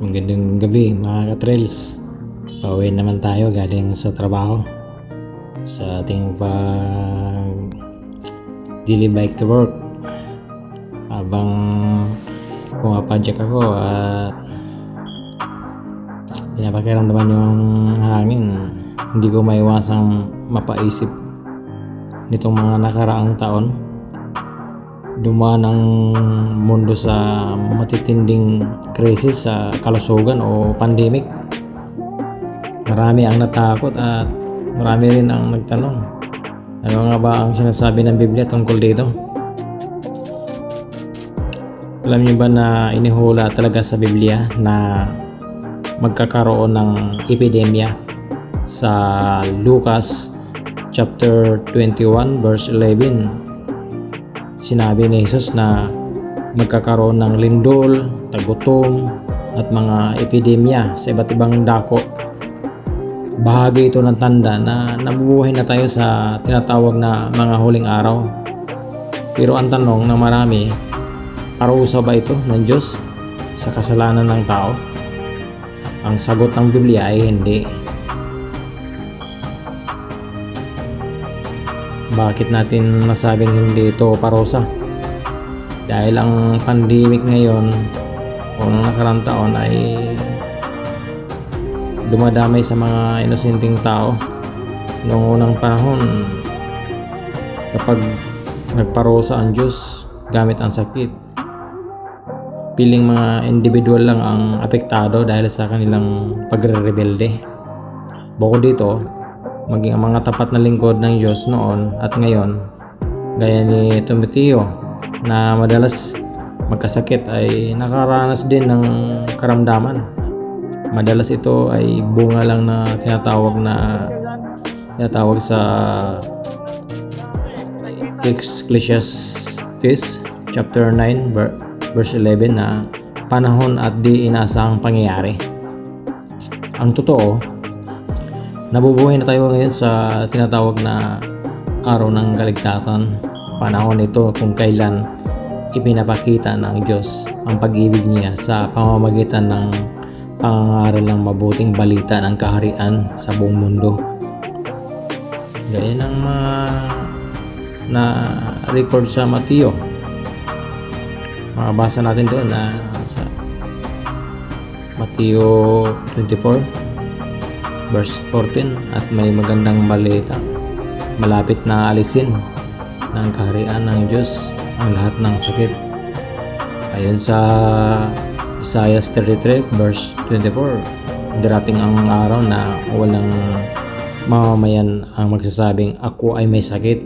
Magandang gabi mga ka-trails. Pauwi naman tayo galing sa trabaho sa ating daily bike to work. Habang pumapadyak ako at pinapakiramdaman yung hangin, hindi ko maiwasang mapaisip nitong mga nakaraang taon. Dumaan ang mundo sa matitinding krisis sa kalusugan o pandemic. Marami ang natakot at marami rin ang nagtanong, ano nga ba ang sinasabi ng Biblia tungkol dito? Alam niyo ba na inihula talaga sa Biblia na magkakaroon ng epidemya? Sa Lucas chapter 21 verse 11, sinabi ni Jesus na magkakaroon ng lindol, tagutom at mga epidemya sa iba't ibang dako. Bahagi ito ng tanda na nabubuhay na tayo sa tinatawag na mga huling araw. Pero ang tanong ng marami, parusa ba ito ng Diyos sa kasalanan ng tao? Ang sagot ng Biblia ay hindi. Bakit natin masabing hindi ito parusa? Dahil ang pandemic ngayon o noong nakarang taon ay dumadamay sa mga inosenteng tao. Noong unang panahon, kapag nagparusa ang Diyos gamit ang sakit, piling mga individual lang ang apektado dahil sa kanilang pagre-rebelde. Bukod dito, maging ang mga tapat na lingkod ng Diyos noon at ngayon, gaya ni Timoteo na madalas magkasakit, ay nakaranas din ng karamdaman. Madalas ito ay bunga lang na tinatawag sa Ecclesiastes chapter 9 verse 11 na panahon at di inaasahang pangyayari. Ang totoo, nabubuhay na tayo ngayon sa tinatawag na araw ng kaligtasan. Panahon ito kung kailan ipinapakita ng Diyos ang pag-ibig niya sa pamamagitan ng pangangaral ng mabuting balita ng kaharian sa buong mundo. Gaya ng na record sa Mateo. Makabasa natin doon na sa Mateo 24 verse 14, at may magandang balita. Malapit na alisin ng kaharian ng Diyos ang lahat ng sakit. Ayon sa Isaiah 33 verse 24, darating ang araw na walang mamamayan ang magsasabing, "Ako ay may sakit."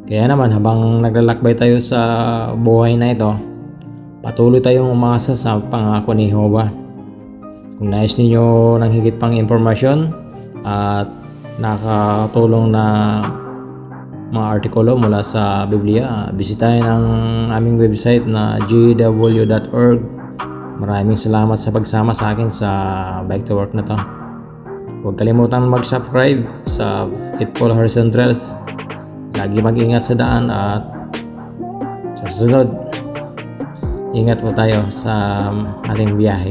Kaya naman, habang naglalakbay tayo sa buhay na ito, patuloy tayong umasa sa pangako ni Jehovah. Kung nais ninyo ng higit pang impormasyon at nakatulong na mga artikulo mula sa Biblia, bisitahin ang aming website na gw.org. Maraming salamat sa pagsama sa akin sa bike to work na to. Huwag kalimutan mag-subscribe sa Fitful Horizon Trails. Lagi mag-ingat sa daan at sa susunod, ingat po tayo sa ating biyahe.